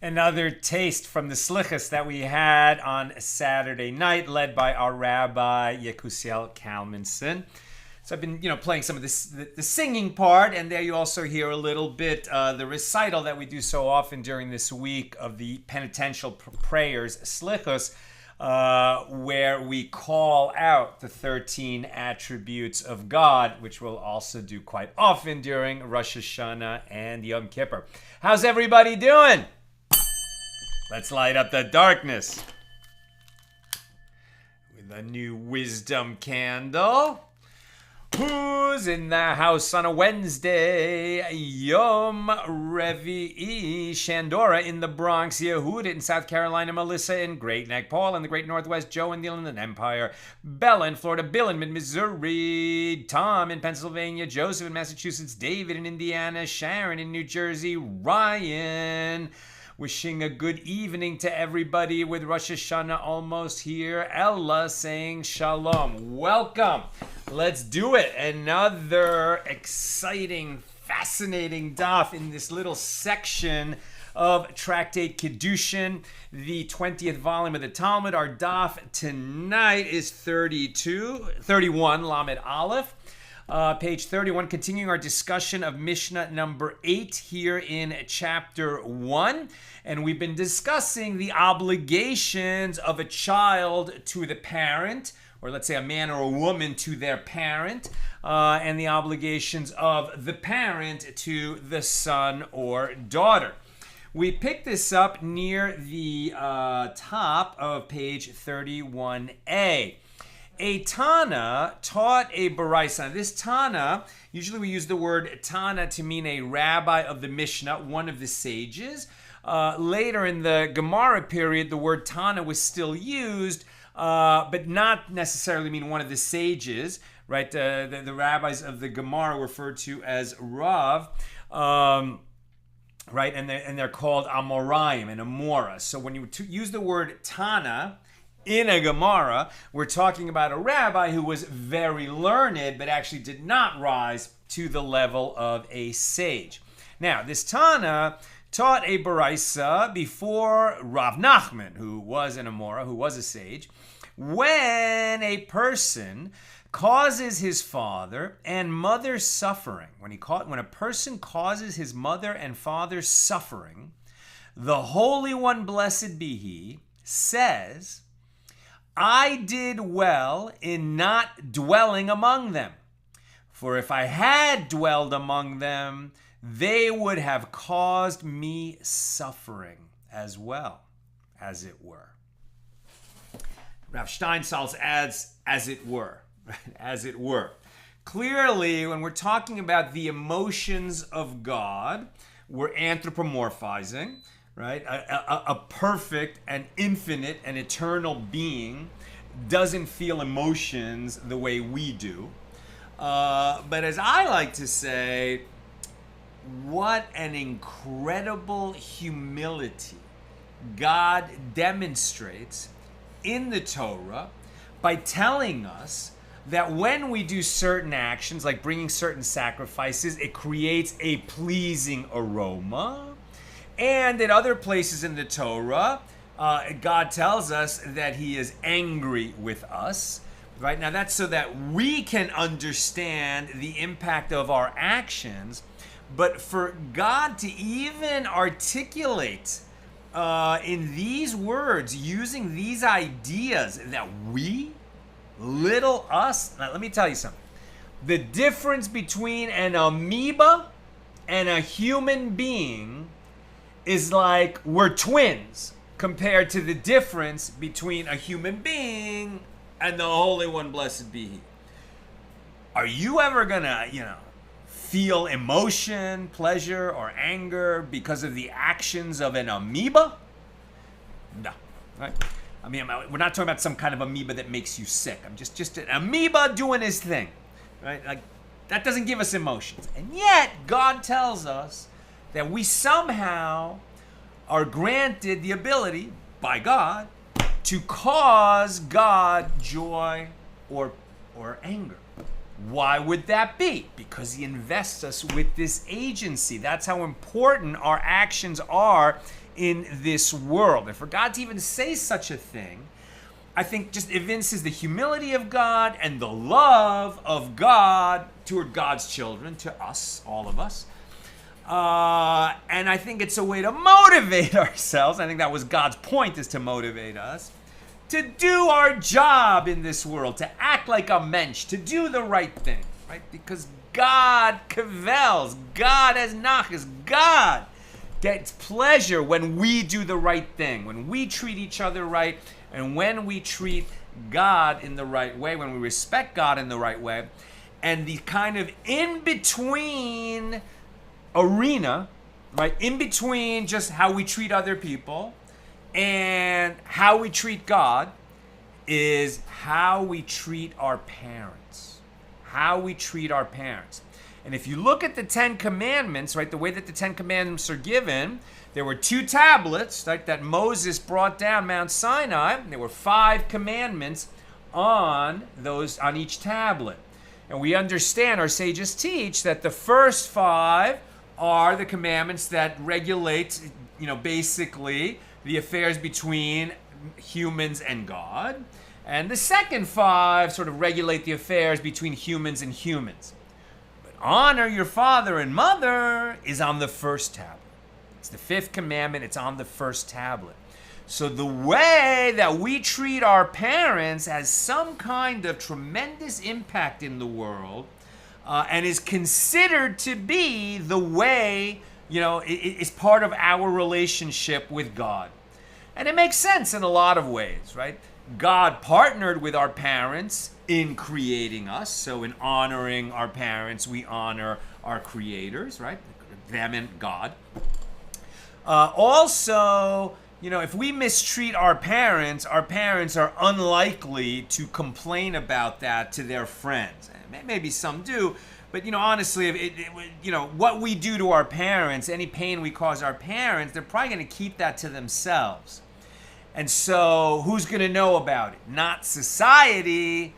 Another taste from the slichus that we had on Saturday night, led by our Rabbi Yekusiel Kalmanson. So I've been, playing some of the singing part, and there you also hear a little bit the recital that we do so often during this week of the penitential prayers, slichus, where we call out the 13 attributes of God, which we'll also do quite often during Rosh Hashanah and Yom Kippur. How's everybody doing? Let's light up the darkness with a new wisdom candle. Who's in the house on a Wednesday? Yom Revi'i. Shandora in the Bronx. Yehuda in South Carolina. Melissa in Great Neck. Paul in the Great Northwest. Joe in the Inland Empire. Bella in Florida. Bill in Mid-Missouri. Tom in Pennsylvania. Joseph in Massachusetts. David in Indiana. Sharon in New Jersey. Ryan. Wishing a good evening to everybody with Rosh Hashanah almost here. Ella saying shalom. Welcome. Let's do it. Another exciting, fascinating daf in this little section of Tractate Kiddushin, the 20th volume of the Talmud. Our daf tonight is 31, Lamed Aleph. Page 31, continuing our discussion of Mishnah number 8 here in chapter 1. And we've been discussing the obligations of a child to the parent, or let's say a man or a woman to their parent, and the obligations of the parent to the son or daughter. We picked this up near the top of page 31a. A Tana taught a Baraisa. This Tana, usually we use the word Tana to mean a rabbi of the Mishnah, one of the sages. Later in the Gemara period, the word Tana was still used, but not necessarily mean one of the sages, right? The rabbis of the Gemara referred to as Rav, right? And they're called Amoraim and Amora. So when you use the word Tana in a Gemara, we're talking about a rabbi who was very learned, but actually did not rise to the level of a sage. Now, this Tana taught a Baraisa before Rav Nachman, who was an Amora, who was a sage. When a person causes his father and mother suffering, when a person causes his mother and father suffering, the Holy One, blessed be He, says, I did well in not dwelling among them. For if I had dwelled among them, they would have caused me suffering as well, as it were. Rav Steinsaltz adds, as it were, right? As it were. Clearly, when we're talking about the emotions of God, we're anthropomorphizing, right? A perfect and infinite and eternal being doesn't feel emotions the way we do. But as I like to say, what an incredible humility God demonstrates in the Torah by telling us that when we do certain actions, like bringing certain sacrifices, it creates a pleasing aroma. And in other places in the Torah, God tells us that He is angry with us. Right? Now that's so that we can understand the impact of our actions. But for God to even articulate in these words, using these ideas, that we, little us, now let me tell you something. The difference between an amoeba and a human being is like we're twins compared to the difference between a human being and the Holy One, blessed be He. Are you ever gonna, feel emotion, pleasure, or anger because of the actions of an amoeba? No, right? I mean, we're not talking about some kind of amoeba that makes you sick. I'm just an amoeba doing his thing, right? Like, that doesn't give us emotions. And yet, God tells us that we somehow are granted the ability by God to cause God joy or anger. Why would that be? Because He invests us with this agency. That's how important our actions are in this world. And for God to even say such a thing, I think just evinces the humility of God and the love of God toward God's children, to us, all of us. And I think it's a way to motivate ourselves. I think that was God's point, is to motivate us to do our job in this world, to act like a mensch, to do the right thing, right? Because God cavels, God has nachas, God gets pleasure when we do the right thing, when we treat each other right, and when we treat God in the right way, when we respect God in the right way. And the kind of in-between arena, right, in between just how we treat other people and how we treat God, is how we treat our parents. How we treat our parents. And if you look at the Ten Commandments, right, the way that the Ten Commandments are given, there were 2 tablets, right, that Moses brought down Mount Sinai. There were 5 commandments on each tablet. And we understand, our sages teach, that the first 5 are the commandments that regulate, basically the affairs between humans and God. And the second 5 sort of regulate the affairs between humans and humans. But honor your father and mother is on the first tablet. It's the 5th commandment. It's on the first tablet. So the way that we treat our parents has some kind of tremendous impact in the world, and is considered to be the way, it's part of our relationship with God. And it makes sense in a lot of ways, right? God partnered with our parents in creating us. So in honoring our parents, we honor our creators, right? Them and God. Also, if we mistreat our parents are unlikely to complain about that to their friends. Maybe some do, but honestly, what we do to our parents, any pain we cause our parents, they're probably going to keep that to themselves. And so who's going to know about it? Not society,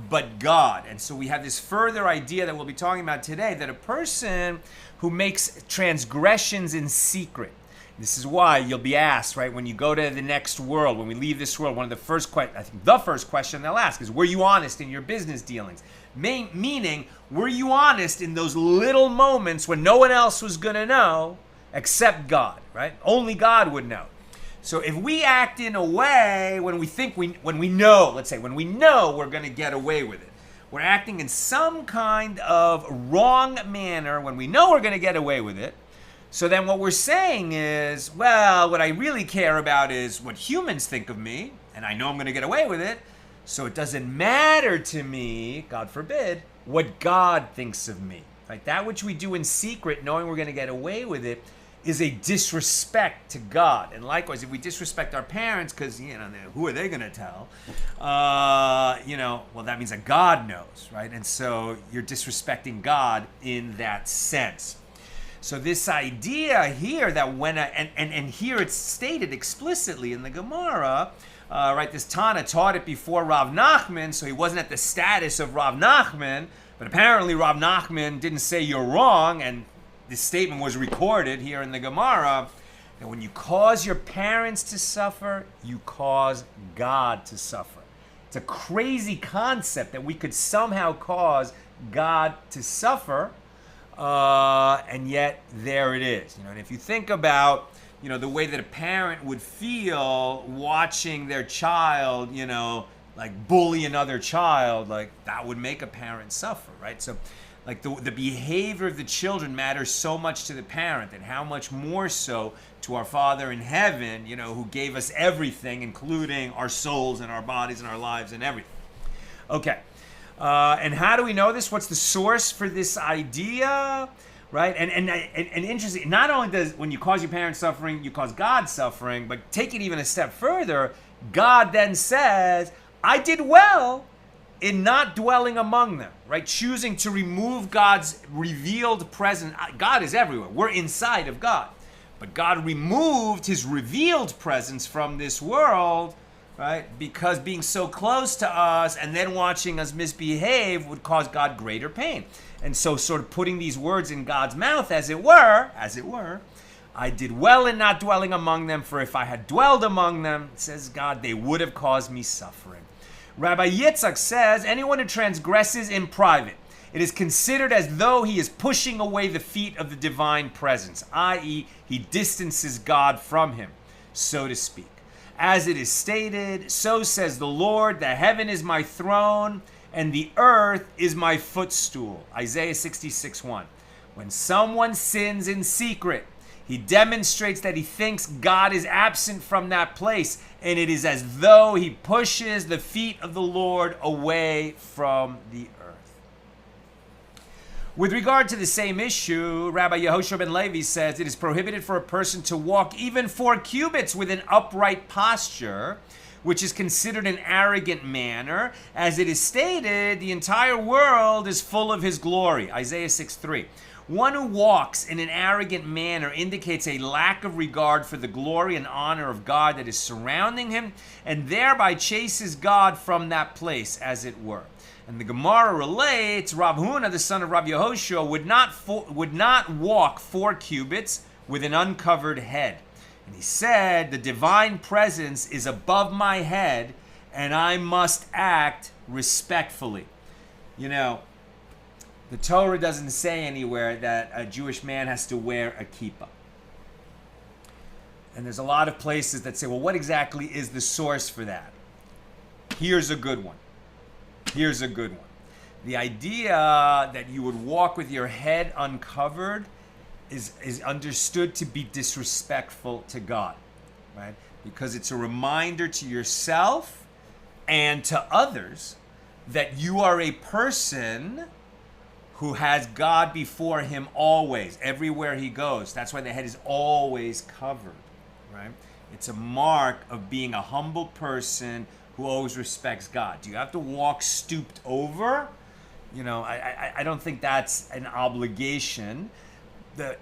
but God. And so we have this further idea that we'll be talking about today, that a person who makes transgressions in secret, this is why you'll be asked, right, when you go to the next world, when we leave this world, one of the first the first question they'll ask is, were you honest in your business dealings? Meaning, were you honest in those little moments when no one else was going to know except God, right? Only God would know. So if we act in a way when we know we're going to get away with it, we're acting in some kind of wrong manner when we know we're going to get away with it. So then what we're saying is, well, what I really care about is what humans think of me, and I know I'm going to get away with it. So it doesn't matter to me, God forbid, what God thinks of me. Right? That which we do in secret, knowing we're going to get away with it, is a disrespect to God. And likewise, if we disrespect our parents, because, who are they going to tell? Well, that means that God knows, right? And so you're disrespecting God in that sense. So this idea here that and here it's stated explicitly in the Gemara, right? This Tana taught it before Rav Nachman, so he wasn't at the status of Rav Nachman, but apparently Rav Nachman didn't say you're wrong, and this statement was recorded here in the Gemara, that when you cause your parents to suffer, you cause God to suffer. It's a crazy concept that we could somehow cause God to suffer, and yet there it is. And if you think about, the way that a parent would feel watching their child, like bully another child, like that would make a parent suffer, right? So Like the behavior of the children matters so much to the parent, and how much more so to our Father in heaven, who gave us everything, including our souls and our bodies and our lives and everything. Okay. And how do we know this? What's the source for this idea? Right? And interesting, not only does when you cause your parents suffering, you cause God suffering, but take it even a step further, God then says, I did well in not dwelling among them, right? Choosing to remove God's revealed presence. God is everywhere. We're inside of God. But God removed his revealed presence from this world, right? Because being so close to us and then watching us misbehave would cause God greater pain. And so sort of putting these words in God's mouth, as it were, I did well in not dwelling among them, for if I had dwelled among them, says God, they would have caused me suffering. Rabbi Yitzchak says, anyone who transgresses in private, it is considered as though he is pushing away the feet of the divine presence, i.e., he distances God from him, so to speak. As it is stated, so says the Lord, the heaven is my throne, and the earth is my footstool. Isaiah 66:1. When someone sins in secret, he demonstrates that he thinks God is absent from that place, and it is as though he pushes the feet of the Lord away from the earth. With regard to the same issue, Rabbi Yehoshua ben Levi says it is prohibited for a person to walk even 4 cubits with an upright posture, which is considered an arrogant manner. As it is stated, the entire world is full of his glory. Isaiah 6:3. One who walks in an arrogant manner indicates a lack of regard for the glory and honor of God that is surrounding him, and thereby chases God from that place, as it were. And the Gemara relates, Rav Huna, the son of Rav Yehoshua, would not walk 4 cubits with an uncovered head. And he said, the divine presence is above my head, and I must act respectfully. The Torah doesn't say anywhere that a Jewish man has to wear a kippah. And there's a lot of places that say, well, what exactly is the source for that? Here's a good one. The idea that you would walk with your head uncovered is understood to be disrespectful to God, right? Because it's a reminder to yourself and to others that you are a person who has God before him always, everywhere he goes. That's why the head is always covered, right? It's a mark of being a humble person who always respects God. Do you have to walk stooped over? I don't think that's an obligation. But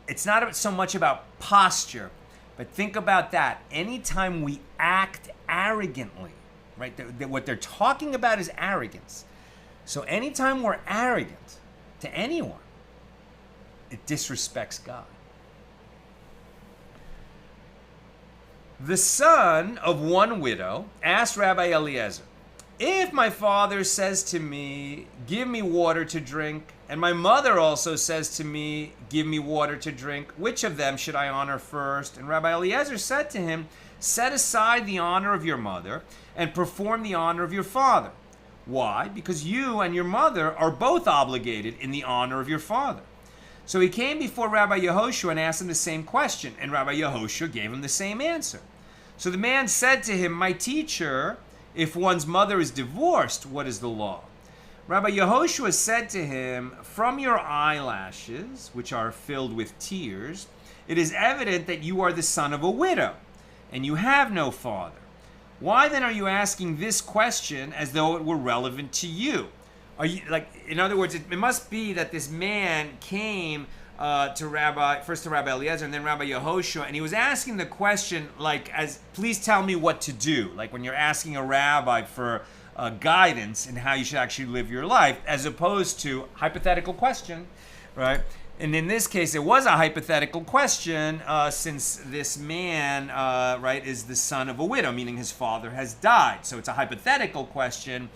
it's not so much about posture, but think about that. Anytime we act arrogantly, right? What they're talking about is arrogance. So anytime we're arrogant to anyone, it disrespects God. The son of one widow asked Rabbi Eliezer, if my father says to me, give me water to drink, and my mother also says to me, give me water to drink, which of them should I honor first? And Rabbi Eliezer said to him, set aside the honor of your mother and perform the honor of your father. Why? Because you and your mother are both obligated in the honor of your father. So he came before Rabbi Yehoshua and asked him the same question, and Rabbi Yehoshua gave him the same answer. So the man said to him, my teacher, if one's mother is divorced, what is the law? Rabbi Yehoshua said to him, from your eyelashes, which are filled with tears, it is evident that you are the son of a widow, and you have no father. Why then are you asking this question as though it were relevant to you? Are you in other words, it must be that this man came first to Rabbi Eliezer and then Rabbi Yehoshua, and he was asking the question please tell me what to do, like when you're asking a rabbi for guidance in how you should actually live your life, as opposed to hypothetical question, right? And in this case, it was a hypothetical question, since this man, is the son of a widow, meaning his father has died. So it's a hypothetical question,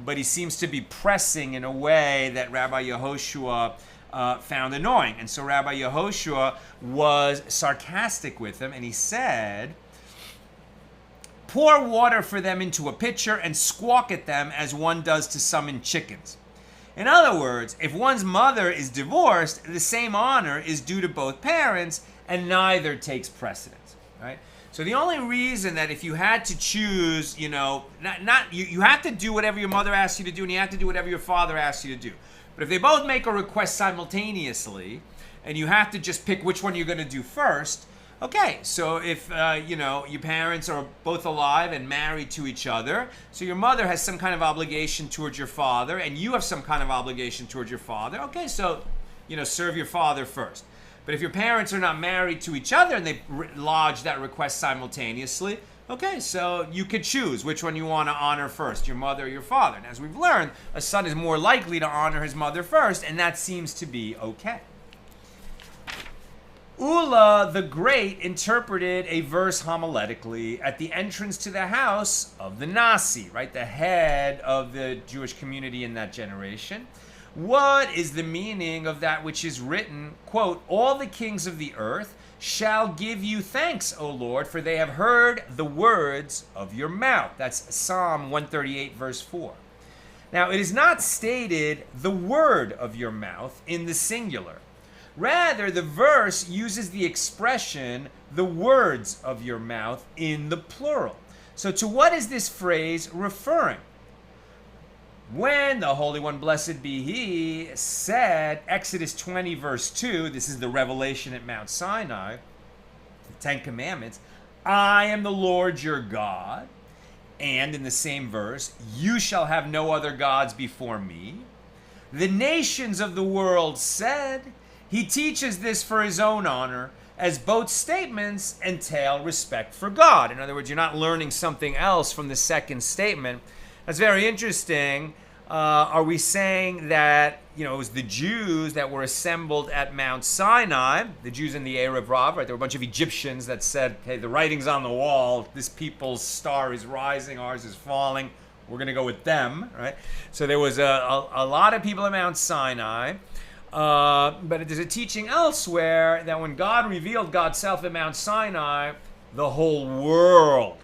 but he seems to be pressing in a way that Rabbi Yehoshua found annoying. And so Rabbi Yehoshua was sarcastic with him, and he said, pour water for them into a pitcher and squawk at them as one does to summon chickens. In other words, if one's mother is divorced, the same honor is due to both parents, and neither takes precedence, right? So the only reason that if you had to choose, you have to do whatever your mother asks you to do, and you have to do whatever your father asks you to do. But if they both make a request simultaneously, and you have to just pick which one you're going to do first, okay, so if, your parents are both alive and married to each other, so your mother has some kind of obligation towards your father, and you have some kind of obligation towards your father, okay, so, serve your father first. But if your parents are not married to each other and they lodge that request simultaneously, okay, so you could choose which one you want to honor first, your mother or your father. And as we've learned, a son is more likely to honor his mother first, and that seems to be okay. Ula the Great interpreted a verse homiletically at the entrance to the house of the Nasi, right, the head of the Jewish community in that generation. What is the meaning of that which is written, quote, all the kings of the earth shall give you thanks, O Lord, for they have heard the words of your mouth. That's Psalm 138, verse 4. Now, it is not stated the word of your mouth in the singular. Rather, the verse uses the expression the words of your mouth in the plural. So to what is this phrase referring? When the Holy One, blessed be He, said, Exodus 20, verse 2, this is the revelation at Mount Sinai, the Ten Commandments, I am the Lord your God, and in the same verse, you shall have no other gods before me. The nations of the world said, he teaches this for his own honor, as both statements entail respect for God. In other words, you're not learning something else from the second statement. That's very interesting. Are we saying that, it was the Jews that were assembled at Mount Sinai, the Jews in the Erev Rav, right? There were a bunch of Egyptians that said, hey, the writing's on the wall. This people's star is rising, ours is falling. We're going to go with them, right? So there was a lot of people at Mount Sinai. But there's a teaching elsewhere that when God revealed God's self at Mount Sinai, the whole world,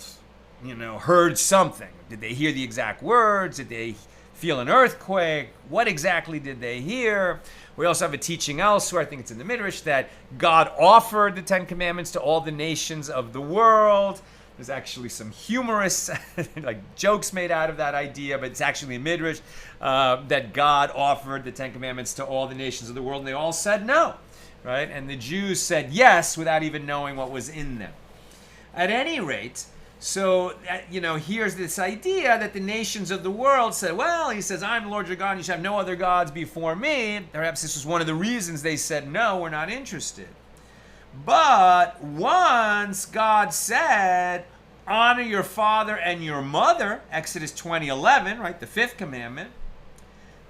heard something. Did they hear the exact words? Did they feel an earthquake? What exactly did they hear? We also have a teaching elsewhere, I think it's in the Midrash, that God offered the Ten Commandments to all the nations of the world. There's actually some humorous jokes made out of that idea, but it's actually a Midrash that God offered the Ten Commandments to all the nations of the world, and they all said no, right? And the Jews said yes without even knowing what was in them. At any rate, so, here's this idea that the nations of the world said, well, he says, I'm the Lord your God, and you shall have no other gods before me. Perhaps this was one of the reasons they said, no, we're not interested. But once God said, honor your father and your mother, Exodus 20:11, right, the fifth commandment,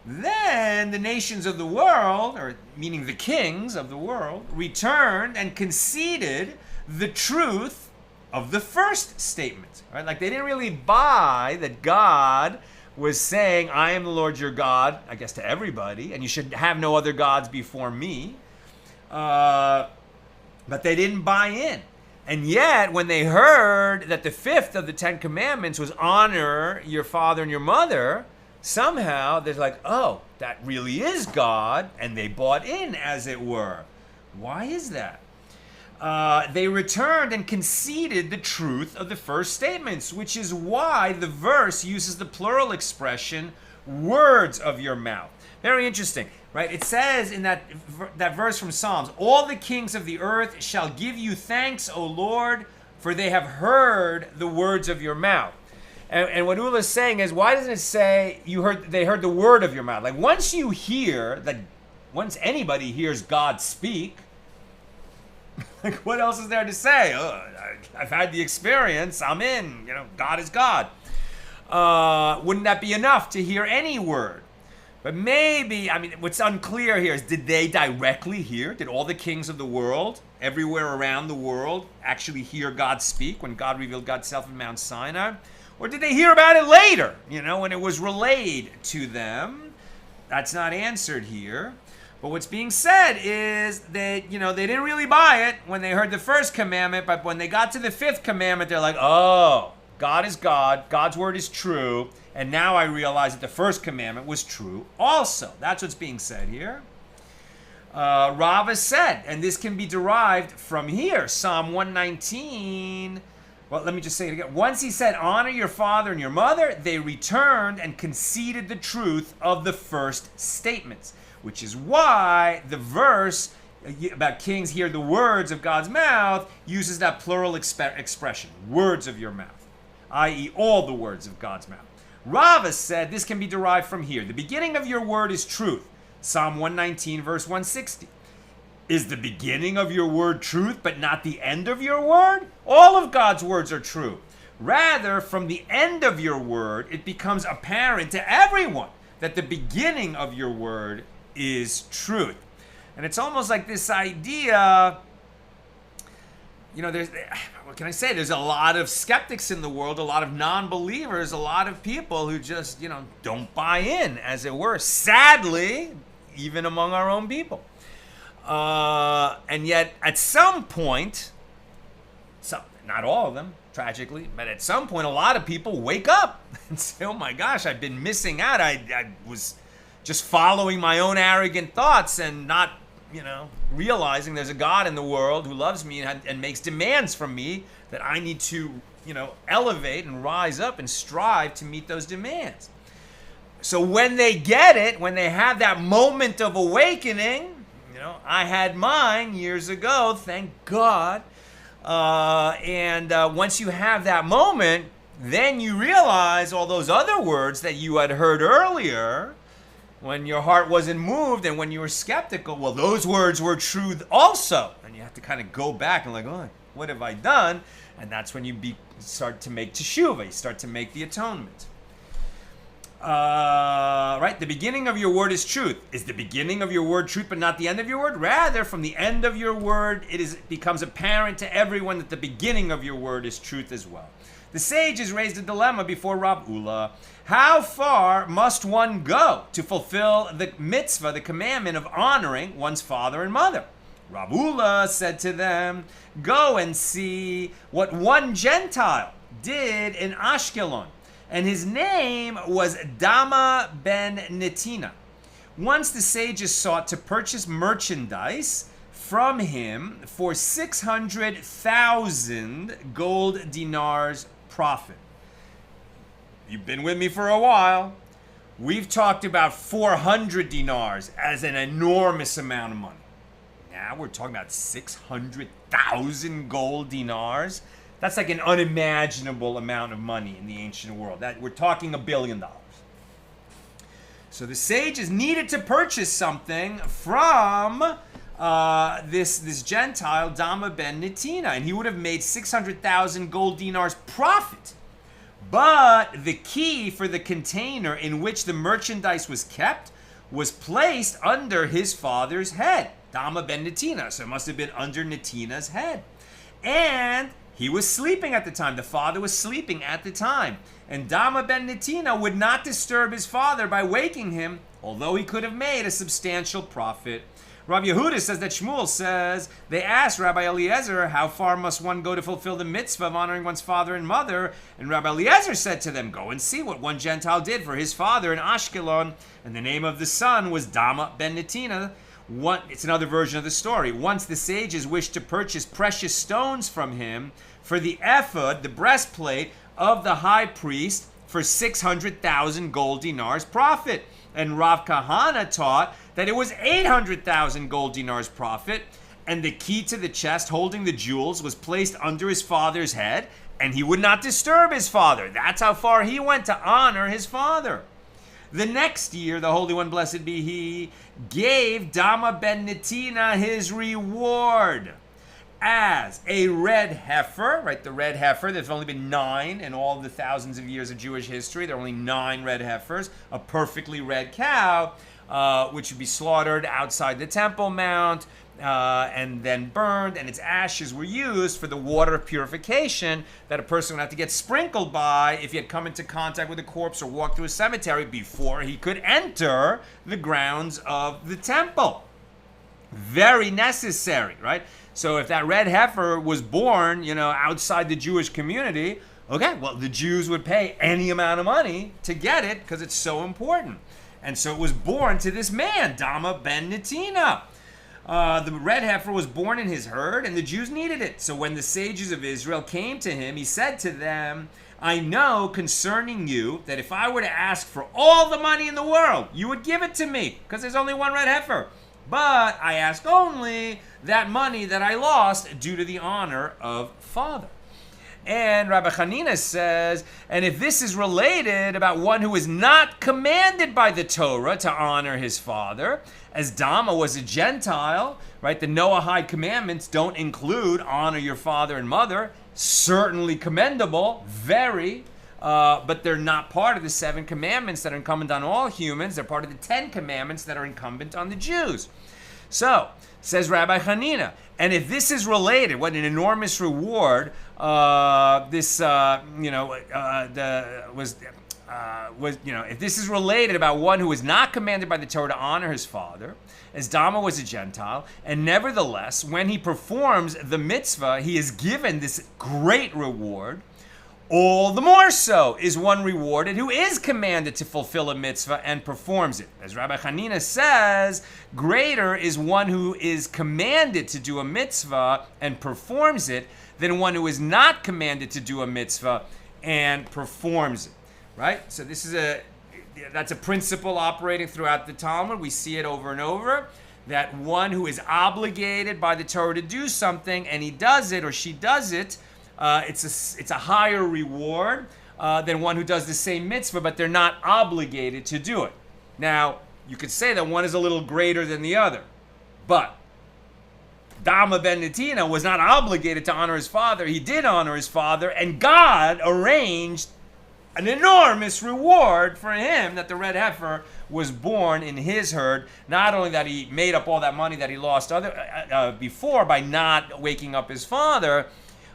then the nations of the world, or meaning the kings of the world, returned and conceded the truth of the first statement, right? Like they didn't really buy that God was saying, I am the Lord your God, I guess to everybody, and you should have no other gods before me. But they didn't buy in. And yet, when they heard that the fifth of the Ten Commandments was honor your father and your mother, somehow they're like, oh, that really is God, and they bought in, as it were. Why is that? They returned and conceded the truth of the first statements, which is why the verse uses the plural expression, words of your mouth. Very interesting, right? It says in that verse from Psalms, all the kings of the earth shall give you thanks, O Lord, for they have heard the words of your mouth. And what Ula is saying is, why doesn't it say they heard the word of your mouth? Like once anybody hears God speak, like, what else is there to say? I've had the experience. I'm in. God is God. Wouldn't that be enough to hear any word? But maybe, what's unclear here is, did they directly hear? Did all the kings of the world, everywhere around the world, actually hear God speak when God revealed God's self in Mount Sinai? Or did they hear about it later, when it was relayed to them? That's not answered here. But what's being said is that, they didn't really buy it when they heard the first commandment, but when they got to the fifth commandment, they're like, oh, God is God. God's word is true. And now I realize that the first commandment was true also. That's what's being said here. Rava said, and this can be derived from here, Psalm 119. Well, let me just say it again. Once he said, honor your father and your mother, they returned and conceded the truth of the first statements, which is why the verse about kings hear the words of God's mouth uses that plural expression, words of your mouth, i.e. all the words of God's mouth. Rava said this can be derived from here. The beginning of your word is truth. Psalm 119, verse 160. Is the beginning of your word truth, but not the end of your word? All of God's words are true. Rather, from the end of your word, it becomes apparent to everyone that the beginning of your word is truth. And it's almost like this idea, what can I say? There's a lot of skeptics in the world, a lot of non-believers, a lot of people who just, don't buy in, as it were. Sadly, even among our own people. And yet, at some point, not all of them, tragically, but at some point, a lot of people wake up and say, oh my gosh, I've been missing out. I was just following my own arrogant thoughts and not, realizing there's a God in the world who loves me and makes demands from me that I need to, elevate and rise up and strive to meet those demands. So when they get it, when they have that moment of awakening, I had mine years ago, thank God. And once you have that moment, then you realize all those other words that you had heard earlier, when your heart wasn't moved and when you were skeptical, well, those words were true also. And you have to kind of go back and oh, what have I done? And that's when you start to make teshuvah, you start to make the atonement. Right? The beginning of your word is truth. Is the beginning of your word truth, but not the end of your word? Rather, from the end of your word, it becomes apparent to everyone that the beginning of your word is truth as well. The sages raised a dilemma before Rav Ula. How far must one go to fulfill the mitzvah, the commandment of honoring one's father and mother? Rav Ula said to them, go and see what one Gentile did in Ashkelon. And his name was Dama ben Netina. Once the sages sought to purchase merchandise from him for 600,000 gold dinars profit. You've been with me for a while. We've talked about 400 dinars as an enormous amount of money. Now we're talking about 600,000 gold dinars. That's like an unimaginable amount of money in the ancient world. We're talking $1 billion. So the sages needed to purchase something from this Gentile, Dama ben Netina, and he would have made 600,000 gold dinars profit. But the key for the container in which the merchandise was kept was placed under his father's head, Dama ben Netina. So it must have been under Netina's head. And he was sleeping at the time. The father was sleeping at the time. And Dama ben Netina would not disturb his father by waking him, although he could have made a substantial profit. Rabbi Yehuda says that Shmuel says, they asked Rabbi Eliezer, how far must one go to fulfill the mitzvah of honoring one's father and mother? And Rabbi Eliezer said to them, go and see what one Gentile did for his father in Ashkelon. And the name of the son was Dama ben Netina. It's another version of the story. Once the sages wished to purchase precious stones from him for the ephod, the breastplate of the high priest, for 600,000 gold dinars profit. And Rav Kahana taught that it was 800,000 gold dinars profit, and the key to the chest holding the jewels was placed under his father's head, and he would not disturb his father. That's how far he went to honor his father. The next year, the Holy One, blessed be he, gave Dama ben Netina his reward as a red heifer, right? The red heifer, there's only been 9 in all the thousands of years of Jewish history. There are only 9 red heifers, a perfectly red cow, which would be slaughtered outside the Temple Mount and then burned, and its ashes were used for the water of purification that a person would have to get sprinkled by if he had come into contact with a corpse or walked through a cemetery before he could enter the grounds of the temple. Very necessary, right? So if that red heifer was born, outside the Jewish community, Okay, well, the Jews would pay any amount of money to get it because it's so important. And so it was born to this man, Dama ben Netina. The red heifer was born in his herd, and the Jews needed it. So when the sages of Israel came to him, he said to them, I know concerning you that if I were to ask for all the money in the world, you would give it to me, because there's only one red heifer. But I ask only that money that I lost due to the honor of Father. And Rabbi Hanina says, and if this is related about one who is not commanded by the Torah to honor his father, as Dama was a Gentile, right? The Noahide commandments don't include honor your father and mother. Certainly commendable, very, but they're not part of the 7 commandments that are incumbent on all humans. They're part of the 10 commandments that are incumbent on the Jews. So, says Rabbi Hanina, and if this is related, what an enormous reward if this is related about one who is not commanded by the Torah to honor his father, as Dama was a Gentile, and nevertheless, when he performs the mitzvah, he is given this great reward. All the more so is one rewarded who is commanded to fulfill a mitzvah and performs it. As Rabbi Hanina says, greater is one who is commanded to do a mitzvah and performs it than one who is not commanded to do a mitzvah and performs it. Right? So that's a principle operating throughout the Talmud. We see it over and over, that one who is obligated by the Torah to do something and he does it or she does it, it's a higher reward than one who does the same mitzvah, but they're not obligated to do it. Now, you could say that one is a little greater than the other, but Dama ben Netina was not obligated to honor his father. He did honor his father, and God arranged an enormous reward for him that the red heifer was born in his herd. Not only that he made up all that money that he lost before by not waking up his father,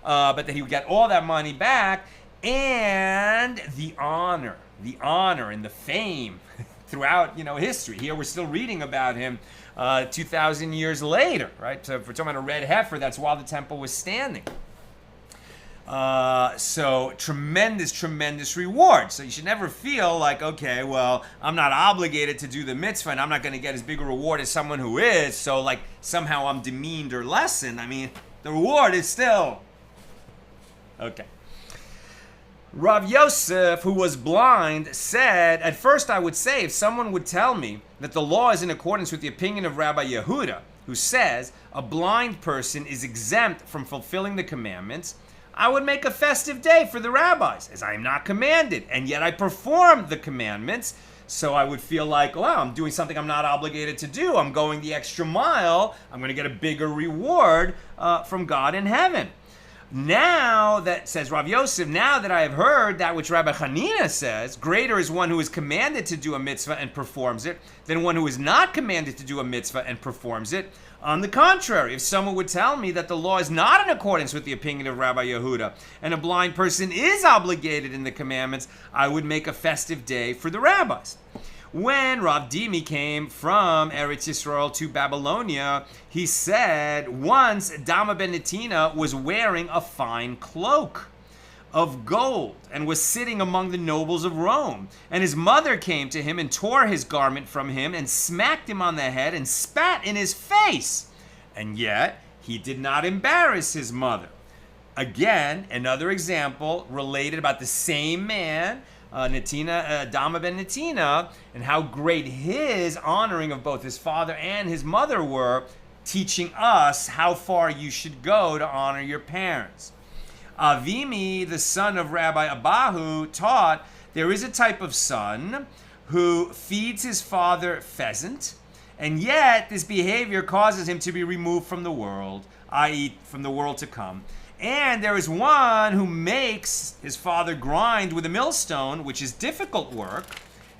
but that he would get all that money back, and the honor and the fame throughout history. Here we're still reading about him 2,000 years later, right? So if we're talking about a red heifer, that's while the temple was standing. So tremendous reward. So you should never feel like, okay, well, I'm not obligated to do the mitzvah and I'm not going to get as big a reward as someone who is, so like somehow I'm demeaned or lessened. I mean, the reward is still okay. Rav Yosef, who was blind, said, at first I would say, if someone would tell me that the law is in accordance with the opinion of Rabbi Yehuda, who says a blind person is exempt from fulfilling the commandments, I would make a festive day for the rabbis, as I am not commanded, and yet I perform the commandments, so I would feel like, wow, I'm doing something I'm not obligated to do. I'm going the extra mile. I'm going to get a bigger reward from God in heaven. Now that, says Rav Yosef, now that I have heard that which Rabbi Hanina says, greater is one who is commanded to do a mitzvah and performs it than one who is not commanded to do a mitzvah and performs it. On the contrary, if someone would tell me that the law is not in accordance with the opinion of Rabbi Yehuda and a blind person is obligated in the commandments, I would make a festive day for the rabbis. When Rav Dimi came from Eretz Yisrael to Babylonia, he said once Dama ben Netina was wearing a fine cloak of gold and was sitting among the nobles of Rome. And his mother came to him and tore his garment from him and smacked him on the head and spat in his face. And yet he did not embarrass his mother. Again, another example related about the same man, Dama ben Netina, and how great his honoring of both his father and his mother were, teaching us how far you should go to honor your parents. Avimi, the son of Rabbi Abahu, taught there is a type of son who feeds his father pheasant, and yet this behavior causes him to be removed from the world, i.e. from the world to come. And there is one who makes his father grind with a millstone, which is difficult work,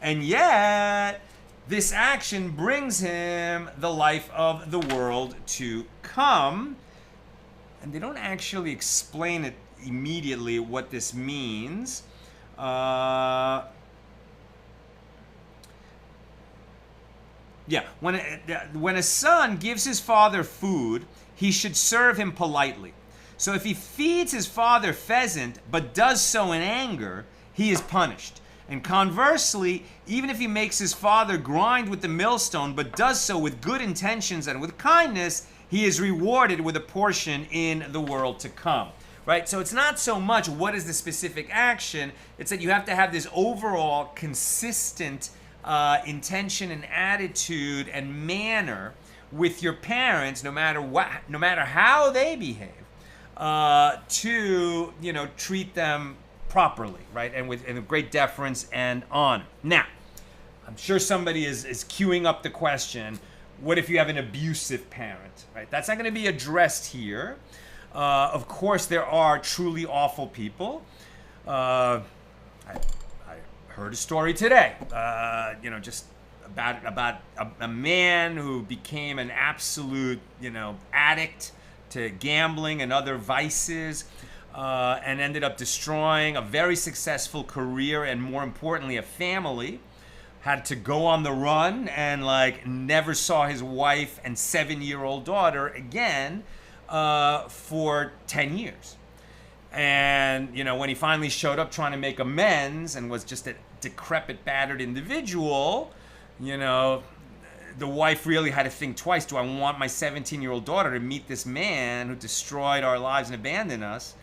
and yet this action brings him the life of the world to come. And they don't actually explain it immediately what this means. When a son gives his father food, he should serve him politely. So if he feeds his father pheasant, but does so in anger, he is punished. And conversely, even if he makes his father grind with the millstone, but does so with good intentions and with kindness, he is rewarded with a portion in the world to come. Right? So it's not so much what is the specific action, it's that you have to have this overall consistent intention and attitude and manner with your parents, no matter how they behave, to treat them properly, right? And with great deference and honor. Now, I'm sure somebody is queuing up the question, what if you have an abusive parent, right? That's not going to be addressed here. Of course, there are truly awful people. I heard a story today, just about a man who became an absolute, addict to gambling and other vices, and ended up destroying a very successful career and, more importantly, a family. Had to go on the run and never saw his wife and 7-year-old daughter again for 10 years. And, when he finally showed up trying to make amends and was just a decrepit, battered individual, the wife really had to think twice. Do I want my 17-year-old daughter to meet this man who destroyed our lives and abandoned us?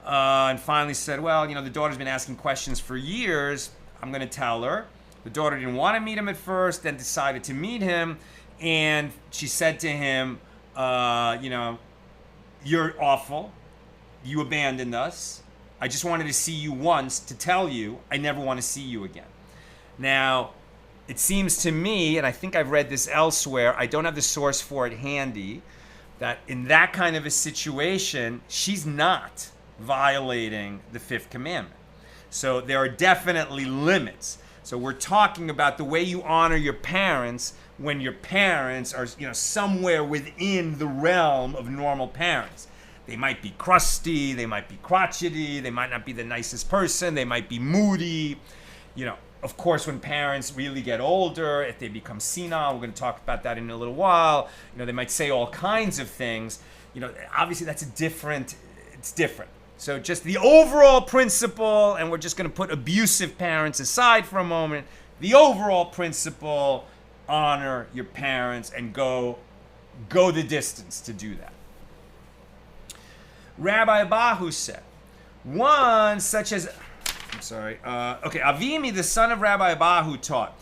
And finally said, well, the daughter's been asking questions for years. I'm going to tell her. The daughter didn't want to meet him at first, then decided to meet him. And she said to him, you're awful. You abandoned us. I just wanted to see you once to tell you I never want to see you again. Now, it seems to me, and I think I've read this elsewhere, I don't have the source for it handy, that in that kind of a situation, she's not violating the fifth commandment. So there are definitely limits. So we're talking about the way you honor your parents when your parents are, somewhere within the realm of normal parents. They might be crusty, they might be crotchety, they might not be the nicest person, they might be moody. Of course, when parents really get older, if they become senile, we're going to talk about that in a little while, they might say all kinds of things. Obviously it's different. So just the overall principle, and we're just going to put abusive parents aside for a moment. The overall principle, honor your parents and go the distance to do that. Rabbi Abahu said, Avimi, the son of Rabbi Abahu, taught.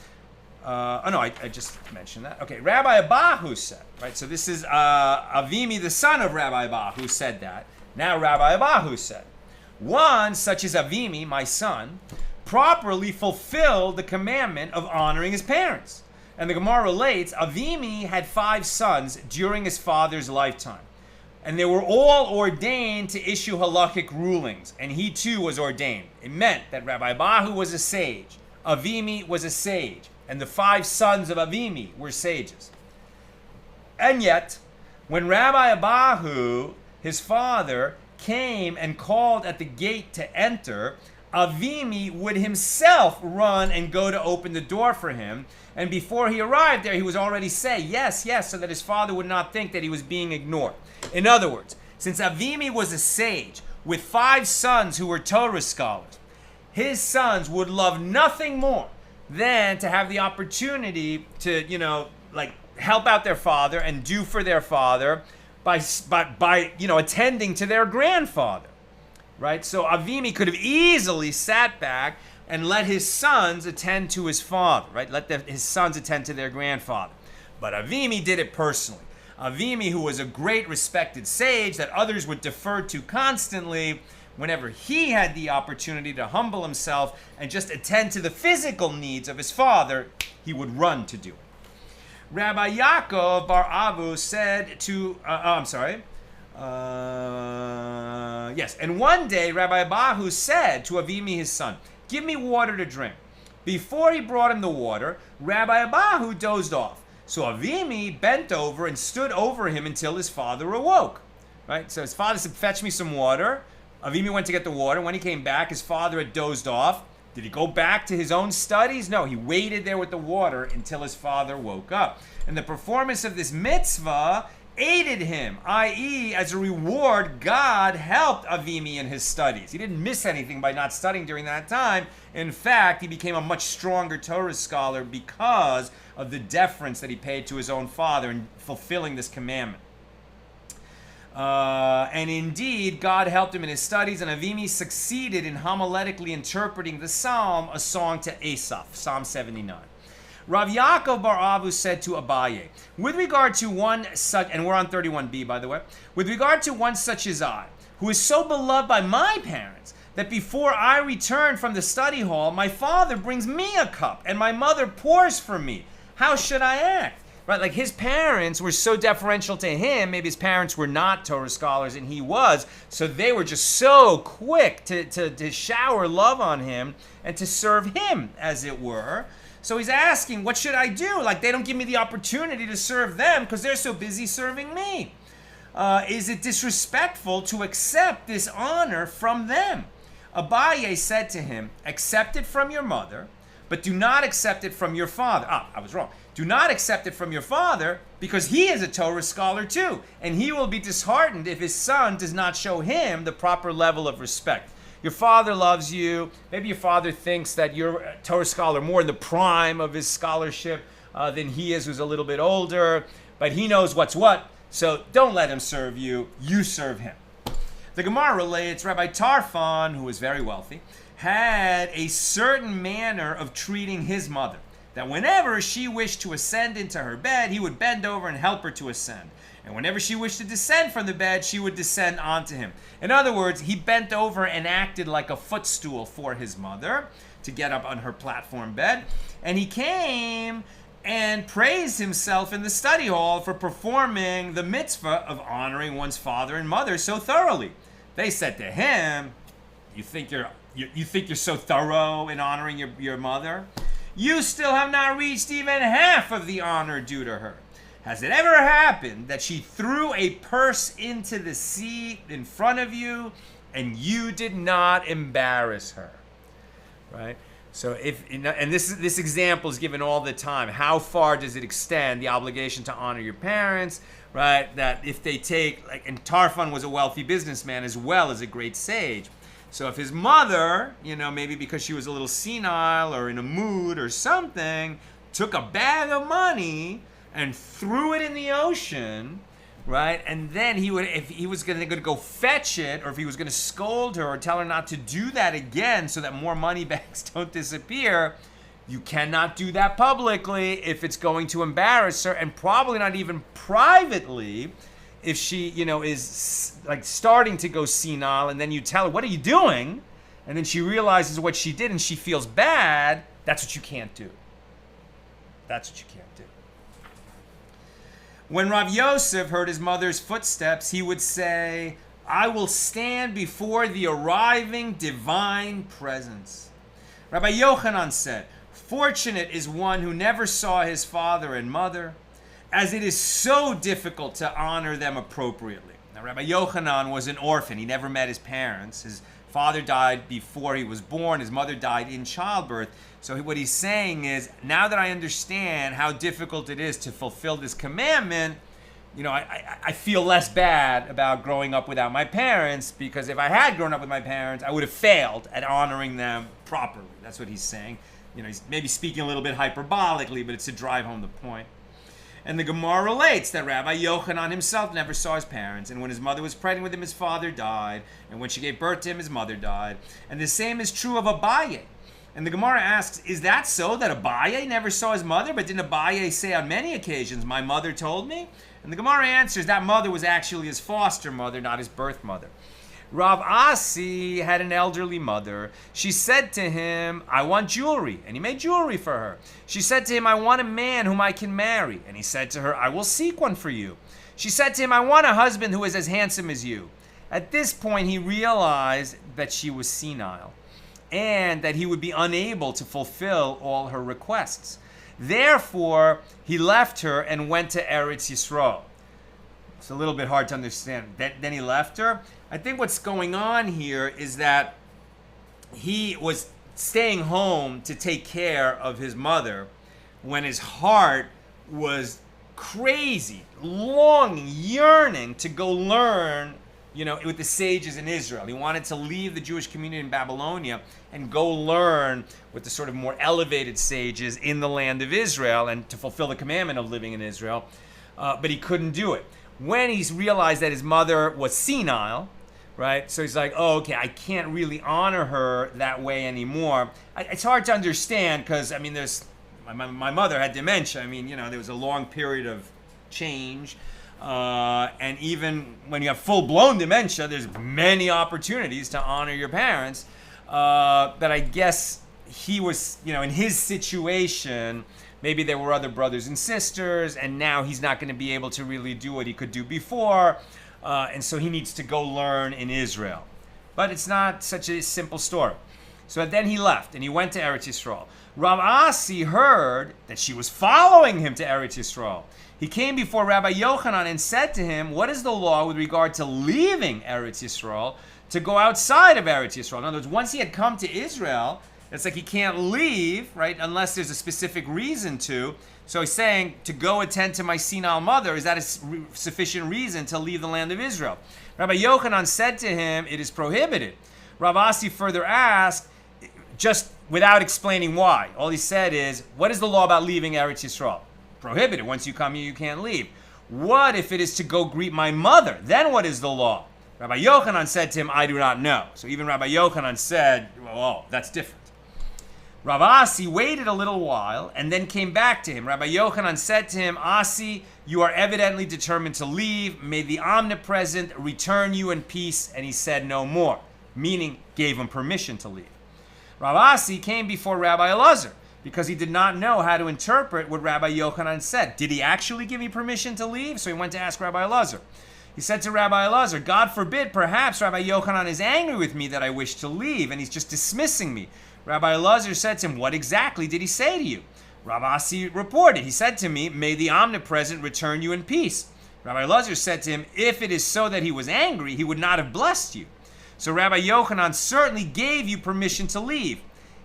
I just mentioned that. Okay, Rabbi Abahu said, right? So this is Avimi, the son of Rabbi Abahu, said that. Now Rabbi Abahu said, one such as Avimi, my son, properly fulfilled the commandment of honoring his parents. And the Gemara relates, Avimi had 5 sons during his father's lifetime. And they were all ordained to issue halakhic rulings. And he too was ordained. It meant that Rabbi Abahu was a sage. Avimi was a sage. And the 5 sons of Avimi were sages. And yet, when Rabbi Abahu, his father, came and called at the gate to enter, Avimi would himself run and go to open the door for him. And before he arrived there, he was already saying, yes, yes, so that his father would not think that he was being ignored. In other words, since Avimi was a sage with 5 sons who were Torah scholars, his sons would love nothing more than to have the opportunity to, help out their father and do for their father by attending to their grandfather, right? So Avimi could have easily sat back and let his sons attend to his father, right? Let his sons attend to their grandfather. But Avimi did it personally. Avimi, who was a great respected sage that others would defer to constantly, whenever he had the opportunity to humble himself and just attend to the physical needs of his father, he would run to do it. Rabbi Yaakov Bar Avu said to, and one day Rabbi Abahu said to Avimi his son, give me water to drink. Before he brought him the water, Rabbi Abahu dozed off. So Avimi bent over and stood over him until his father awoke. Right? So his father said, fetch me some water. Avimi went to get the water. When he came back, his father had dozed off. Did he go back to his own studies? No, he waited there with the water until his father woke up. And the performance of this mitzvah aided him, i.e., as a reward, God helped Avimi in his studies. He didn't miss anything by not studying during that time. In fact, he became a much stronger Torah scholar because of the deference that he paid to his own father in fulfilling this commandment. And indeed, God helped him in his studies, and Avimi succeeded in homiletically interpreting the psalm, a song to Asaph, Psalm 79. Rav Yaakov bar Avu said to Abaye, with regard to one such, and we're on 31b, by the way, with regard to one such as I, who is so beloved by my parents, that before I return from the study hall, my father brings me a cup, and my mother pours for me. How should I act? Right, like his parents were so deferential to him. Maybe his parents were not Torah scholars and he was, so they were just so quick to shower love on him and to serve him, as it were. So he's asking, what should I do? Like, they don't give me the opportunity to serve them because they're so busy serving me. Is it disrespectful to accept this honor from them? Abaye said to him, accept it from your mother, but do not accept it from your father. I was wrong. Do not accept it from your father, because he is a Torah scholar too, and he will be disheartened if his son does not show him the proper level of respect. Your father loves you. Maybe your father thinks that you're a Torah scholar more in the prime of his scholarship than he is, who's a little bit older, but he knows what's what, so don't let him serve you. You serve him. The Gemara relates, Rabbi Tarfon, who was very wealthy, had a certain manner of treating his mother, that whenever she wished to ascend into her bed, he would bend over and help her to ascend. And whenever she wished to descend from the bed, she would descend onto him. In other words, he bent over and acted like a footstool for his mother to get up on her platform bed. And he came and praised himself in the study hall for performing the mitzvah of honoring one's father and mother so thoroughly. They said to him, you think you're so thorough in honoring your mother? You still have not reached even half of the honor due to her. Has it ever happened that she threw a purse into the sea in front of you and you did not embarrass her? Right? So this example is given all the time. How far does it extend, the obligation to honor your parents? Right? That if they take, and Tarfon was a wealthy businessman as well as a great sage. So if his mother, maybe because she was a little senile or in a mood or something, took a bag of money and threw it in the ocean, right? And then if he was going to go fetch it, or if he was going to scold her or tell her not to do that again so that more money bags don't disappear, you cannot do that publicly if it's going to embarrass her, and probably not even privately. If she, is like starting to go senile, and then you tell her, what are you doing? And then she realizes what she did and she feels bad, that's what you can't do. That's what you can't do. When Rav Yosef heard his mother's footsteps, he would say, I will stand before the arriving divine presence. Rabbi Yochanan said, fortunate is one who never saw his father and mother, as it is so difficult to honor them appropriately. Now, Rabbi Yochanan was an orphan. He never met his parents. His father died before he was born. His mother died in childbirth. So what he's saying is, now that I understand how difficult it is to fulfill this commandment, I feel less bad about growing up without my parents, because if I had grown up with my parents, I would have failed at honoring them properly. That's what he's saying. He's maybe speaking a little bit hyperbolically, but it's to drive home the point. And the Gemara relates that Rabbi Yochanan himself never saw his parents, and when his mother was pregnant with him, his father died, and when she gave birth to him, his mother died. And the same is true of Abaye. And the Gemara asks, is that so, that Abaye never saw his mother, but didn't Abaye say on many occasions, my mother told me? And the Gemara answers, that mother was actually his foster mother, not his birth mother. Rav Asi had an elderly mother. She said to him, I want jewelry. And he made jewelry for her. She said to him, I want a man whom I can marry. And he said to her, I will seek one for you. She said to him, I want a husband who is as handsome as you. At this point, he realized that she was senile and that he would be unable to fulfill all her requests. Therefore, he left her and went to Eretz Yisrael. It's a little bit hard to understand. Then he left her. I think what's going on here is that he was staying home to take care of his mother when his heart was crazy, longing, yearning to go learn, with the sages in Israel. He wanted to leave the Jewish community in Babylonia and go learn with the sort of more elevated sages in the land of Israel and to fulfill the commandment of living in Israel, but he couldn't do it. When he's realized that his mother was senile, right? So he's like, oh, okay, I can't really honor her that way anymore. It's hard to understand because, my mother had dementia. There was a long period of change. And even when you have full-blown dementia, there's many opportunities to honor your parents. But I guess he was, in his situation, maybe there were other brothers and sisters, and now he's not going to be able to really do what he could do before. And so he needs to go learn in Israel. But it's not such a simple story. So then he left, and he went to Eretz Yisrael. Rav Asi heard that she was following him to Eretz Yisrael. He came before Rabbi Yochanan and said to him, what is the law with regard to leaving Eretz Yisrael to go outside of Eretz Yisrael? In other words, once he had come to Israel, it's like he can't leave, right, unless there's a specific reason to. So he's saying, to go attend to my senile mother, is that a sufficient reason to leave the land of Israel? Rabbi Yochanan said to him, it is prohibited. Rav Asi further asked, just without explaining why. All he said is, what is the law about leaving Eretz Yisrael? Prohibited. Once you come here, you can't leave. What if it is to go greet my mother? Then what is the law? Rabbi Yochanan said to him, I do not know. So even Rabbi Yochanan said, oh, that's different. Rav Asi waited a little while and then came back to him. Rabbi Yochanan said to him, Asi, you are evidently determined to leave. May the omnipresent return you in peace. And he said no more, meaning gave him permission to leave. Rav Asi came before Rabbi Elazar because he did not know how to interpret what Rabbi Yochanan said. Did he actually give me permission to leave? So he went to ask Rabbi Elazar. He said to Rabbi Elazar, God forbid, perhaps Rabbi Yochanan is angry with me that I wish to leave and he's just dismissing me. Rabbi Elazar said to him, what exactly did he say to you? Rav Asi reported, he said to me, may the omnipresent return you in peace. Rabbi Elazar said to him, if it is so that he was angry, he would not have blessed you. So Rabbi Yochanan certainly gave you permission to leave.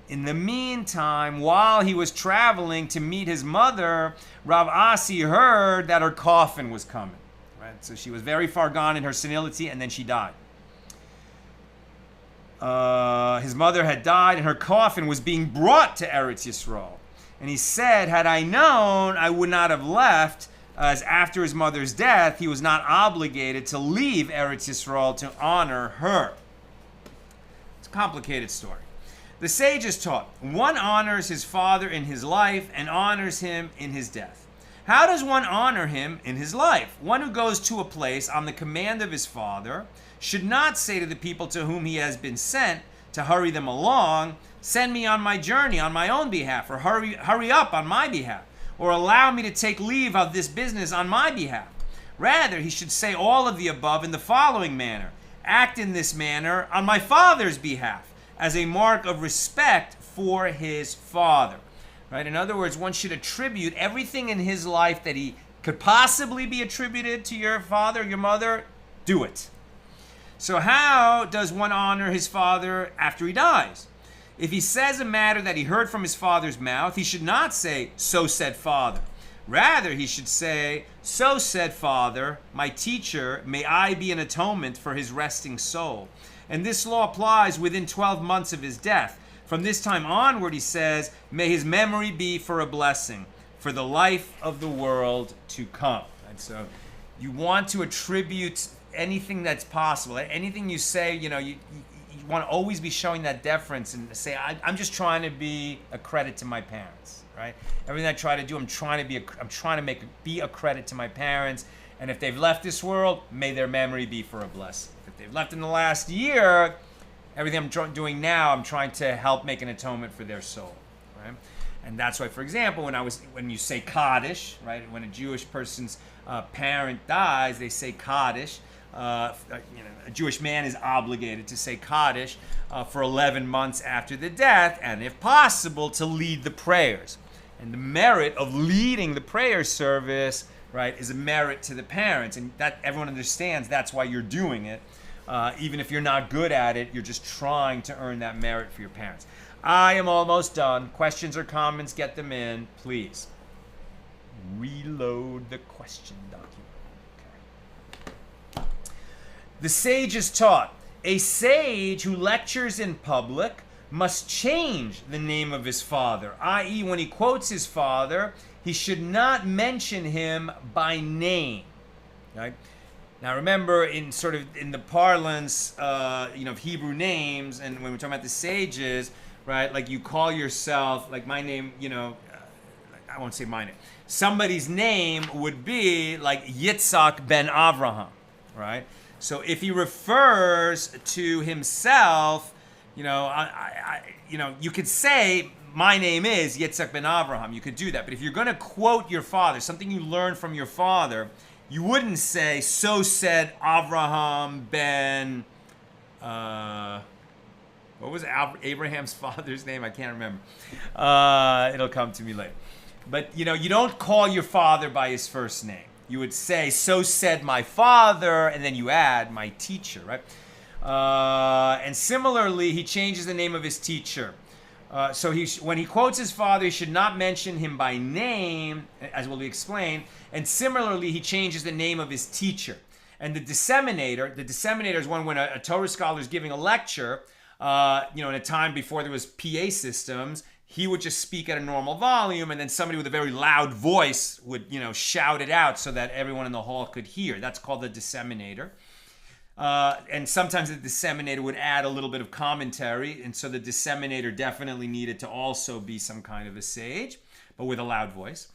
In the meantime, while he was traveling to meet his mother, Rav Asi heard that her coffin was coming. Right? So she was very far gone in her senility, and then she died. His mother had died, and her coffin was being brought to Eretz Yisrael. And he said, had I known, I would not have left, as after his mother's death, he was not obligated to leave Eretz Yisrael to honor her. It's a complicated story. The sages taught, one honors his father in his life and honors him in his death. How does one honor him in his life? One who goes to a place on the command of his father should not say to the people to whom he has been sent to hurry them along, send me on my journey on my own behalf, or hurry up on my behalf, or allow me to take leave of this business on my behalf. Rather, he should say all of the above in the following manner. Act in this manner on my father's behalf, as a mark of respect for his father. Right? In other words, one should attribute everything in his life that he could possibly be attributed to your father, your mother, do it. So how does one honor his father after he dies? If he says a matter that he heard from his father's mouth, he should not say, so said father. Rather, he should say, so said father, my teacher, may I be an atonement for his resting soul. And this law applies within 12 months of his death. From this time onward, he says, may his memory be for a blessing, for the life of the world to come. And so you want to attribute anything that's possible. Anything you say, you want to always be showing that deference and say, I'm just trying to be a credit to my parents, right? Everything I try to do, I'm trying to be a credit to my parents. And if they've left this world, may their memory be for a blessing. If they've left in the last year, everything I'm doing now, I'm trying to help make an atonement for their soul, right? And that's why, for example, when you say Kaddish, right? When a Jewish person's parent dies, they say Kaddish. A Jewish man is obligated to say Kaddish for 11 months after the death, and if possible, to lead the prayers. And the merit of leading the prayer service, right, is a merit to the parents, and that everyone understands that's why you're doing it. Even if you're not good at it, you're just trying to earn that merit for your parents. I am almost done. Questions or comments, get them in, please. reload the question document. Okay. The sage is taught. A sage who lectures in public must change the name of his father, i.e., when he quotes his father, he should not mention him by name. Right? Now, remember, in the parlance, of Hebrew names, and when we're talking about the sages, right? Like you call yourself, like my name, I won't say my name. Somebody's name would be like Yitzhak ben Avraham, right? So if he refers to himself, you could say, my name is Yitzhak ben Avraham. You could do that. But if you're going to quote your father, something you learned from your father, you wouldn't say, so said Avraham ben, what was Abraham's father's name? I can't remember. It'll come to me later. But, you don't call your father by his first name. You would say, so said my father, and then you add my teacher, right? And similarly, he changes the name of his teacher. So when he quotes his father, he should not mention him by name, as will be explained. And similarly, he changes the name of his teacher. And the disseminator is one when a Torah scholar is giving a lecture, in a time before there was PA systems, he would just speak at a normal volume, and then somebody with a very loud voice would, shout it out so that everyone in the hall could hear. That's called the disseminator. And sometimes the disseminator would add a little bit of commentary, and so the disseminator definitely needed to also be some kind of a sage, but with a loud voice.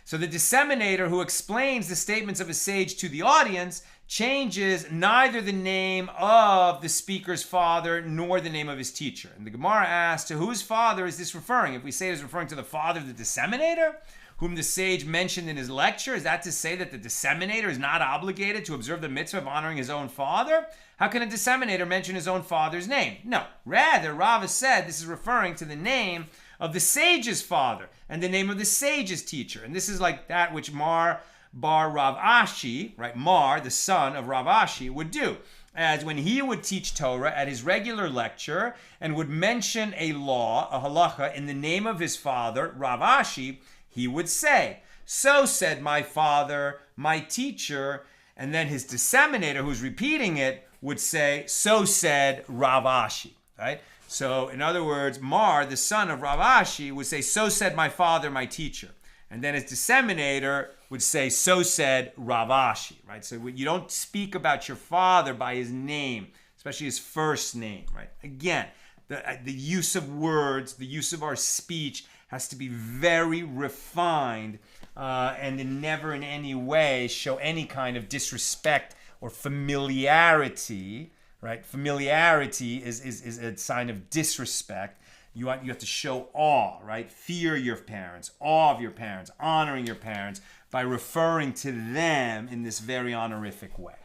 So the disseminator who explains the statements of a sage to the audience changes neither the name of the speaker's father nor the name of his teacher. And the Gemara asks, to whose father is this referring? If we say it's referring to the father of the disseminator, whom the sage mentioned in his lecture, is that to say that the disseminator is not obligated to observe the mitzvah of honoring his own father? How can a disseminator mention his own father's name? No. Rather, Rava said this is referring to the name of the sage's father and the name of the sage's teacher. And this is like that which Mar bar Rav Ashi, right? Mar, the son of Rav Ashi, would do. As when he would teach Torah at his regular lecture and would mention a law, a halacha, in the name of his father, Rav Ashi, he would say, so said my father, my teacher, and then his disseminator, who's repeating it, would say, so said Rav Ashi, right? So, in other words, Mar, the son of Rav Ashi, would say, so said my father, my teacher. And then his disseminator would say, so said Rav Ashi, right? So you don't speak about your father by his name, especially his first name, right? Again, the use of words, the use of our speech has to be very refined and never in any way show any kind of disrespect or familiarity, right? Familiarity is a sign of disrespect. You have to show awe, right? Fear your parents, awe of your parents, honoring your parents by referring to them in this very honorific way.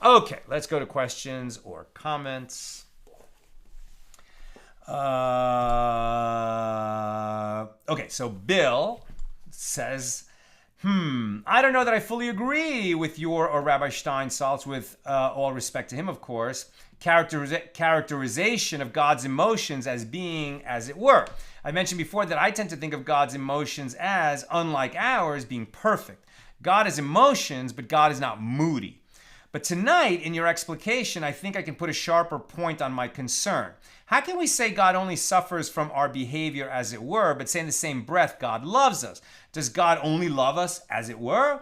Okay, let's go to questions or comments. Okay, so Bill says, I don't know that I fully agree with your or Rabbi Steinsaltz, with all respect to him, of course, characterization of God's emotions as being, as it were. I mentioned before that I tend to think of God's emotions as, unlike ours, being perfect. God has emotions, but God is not moody. But tonight, in your explication, I think I can put a sharper point on my concern. How can we say God only suffers from our behavior, as it were, but say in the same breath, God loves us? Does God only love us, as it were?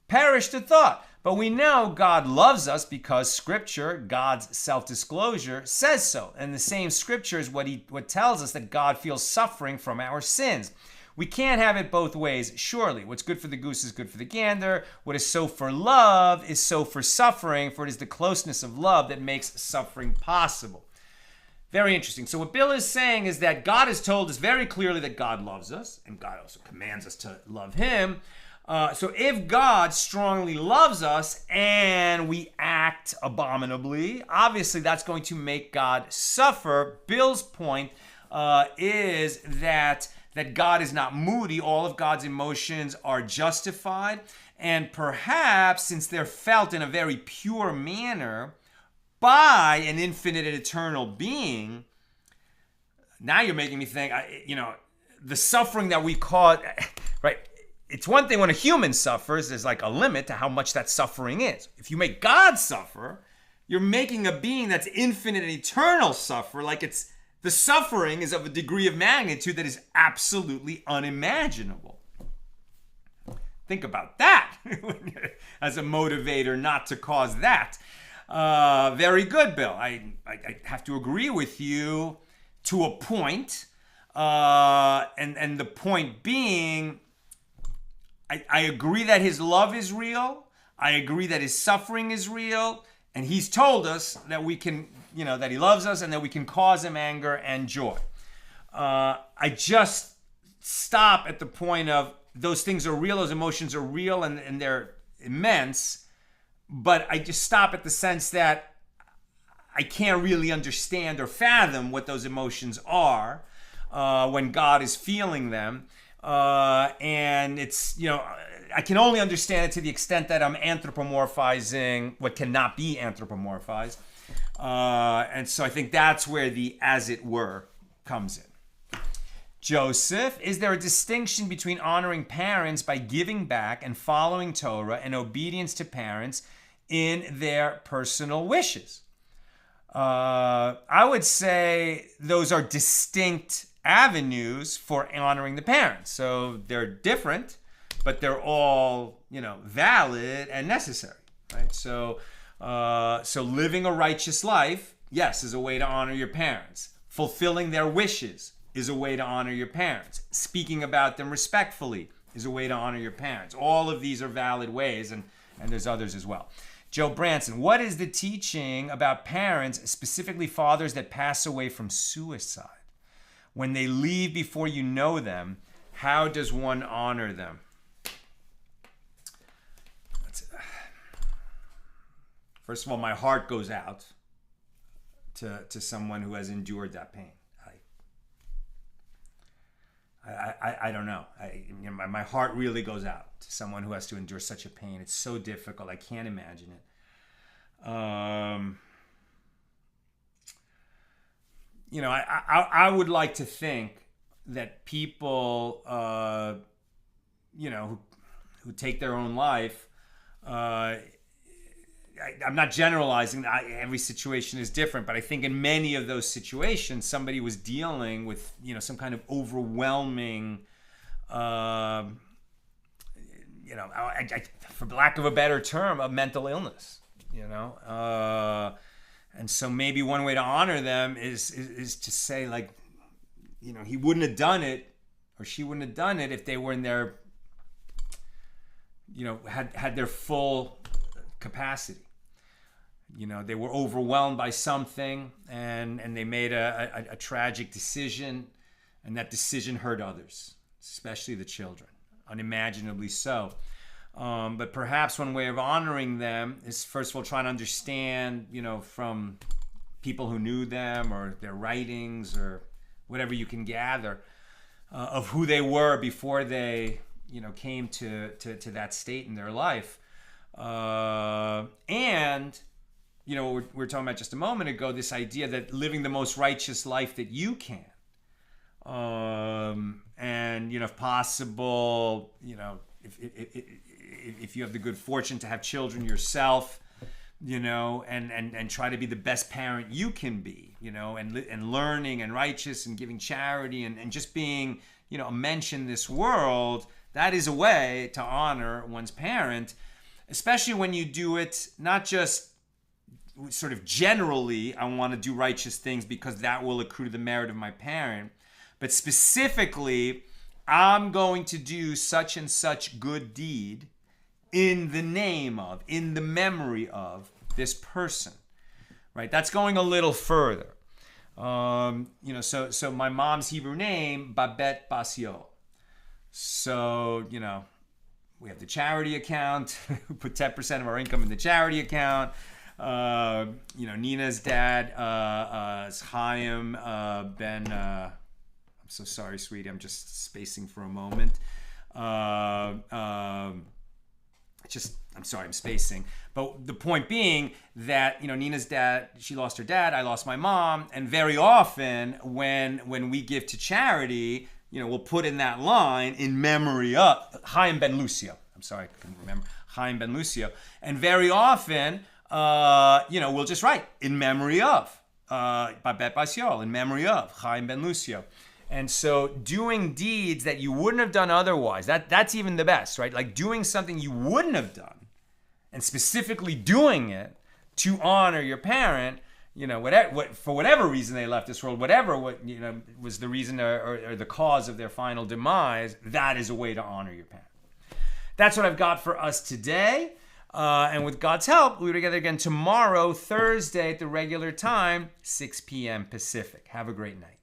Perish the thought. But we know God loves us because Scripture, God's self-disclosure, says so. And the same Scripture is what tells us that God feels suffering from our sins. We can't have it both ways, surely. What's good for the goose is good for the gander. What is so for love is so for suffering, for it is the closeness of love that makes suffering possible. Very interesting. So what Bill is saying is that God has told us very clearly that God loves us, and God also commands us to love him. So if God strongly loves us and we act abominably, obviously that's going to make God suffer. Bill's point is that God is not moody. All of God's emotions are justified. And perhaps, since they're felt in a very pure manner by an infinite and eternal being, now you're making me think, the suffering that we cause, right? it's one thing when a human suffers, there's like a limit to how much that suffering is. If you make God suffer, you're making a being that's infinite and eternal suffer, like the suffering is of a degree of magnitude that is absolutely unimaginable. Think about that as a motivator not to cause that. Very good, Bill. I have to agree with you to a point. And the point being, I agree that his love is real. I agree that his suffering is real. And he's told us that we can, that he loves us and that we can cause him anger and joy. I just stop at the point of those things are real, those emotions are real, and they're immense. But I just stop at the sense that I can't really understand or fathom what those emotions are when God is feeling them. And it's, I can only understand it to the extent that I'm anthropomorphizing what cannot be anthropomorphized. And so I think that's where the as it were comes in. Joseph, is there a distinction between honoring parents by giving back and following Torah and obedience to parents in their personal wishes? I would say those are distinct avenues for honoring the parents. So they're different, but they're all, valid and necessary, right? So living a righteous life, yes, is a way to honor your parents. Fulfilling their wishes is a way to honor your parents. Speaking about them respectfully is a way to honor your parents. All of these are valid ways, and there's others as well. Joe Branson, what is the teaching about parents, specifically fathers that pass away from suicide? When they leave before you know them, how does one honor them? First of all, my heart goes out to someone who has endured that pain. I don't know. My heart really goes out to someone who has to endure such a pain. It's so difficult. I can't imagine it. I would like to think that people, who take their own life, I'm not generalizing. Every situation is different, but I think in many of those situations, somebody was dealing with, some kind of overwhelming, for lack of a better term, a mental illness. And so maybe one way to honor them is to say, like, he wouldn't have done it, or she wouldn't have done it if they were in their, had their full capacity. They were overwhelmed by something and they made a tragic decision, and that decision hurt others, especially the children, unimaginably so. But perhaps one way of honoring them is, first of all, trying to understand, from people who knew them or their writings or whatever you can gather of who they were before they, came to that state in their life. And we were talking about just a moment ago, this idea that living the most righteous life that you can. And, if possible, if you have the good fortune to have children yourself, and try to be the best parent you can be, and learning and righteous and giving charity and just being, a mensch in this world, that is a way to honor one's parent, especially when you do it not just sort of generally, I want to do righteous things because that will accrue to the merit of my parent, but specifically, I'm going to do such and such good deed in the name of, in the memory of this person, right? That's going a little further. So my mom's Hebrew name, Babette Basio. So, we have the charity account. We put 10% of our income in the charity account. Nina's dad is Chaim Ben. I'm so sorry, sweetie. I'm just spacing for a moment. I'm sorry, I'm spacing. But the point being that, Nina's dad, she lost her dad, I lost my mom. And very often when we give to charity, we'll put in that line in memory of Chaim Ben Lucio. I'm sorry, I couldn't remember. Chaim Ben Lucio. And very often, we'll just write in memory of Babet Bas Yoel, in memory of Chaim Ben Lucio. And so doing deeds that you wouldn't have done otherwise, that's even the best, right? Like doing something you wouldn't have done and specifically doing it to honor your parent, for whatever reason they left this world, whatever was the reason or the cause of their final demise, that is a way to honor your parent. That's what I've got for us today. And with God's help, we'll be together again tomorrow, Thursday at the regular time, 6 p.m. Pacific. Have a great night.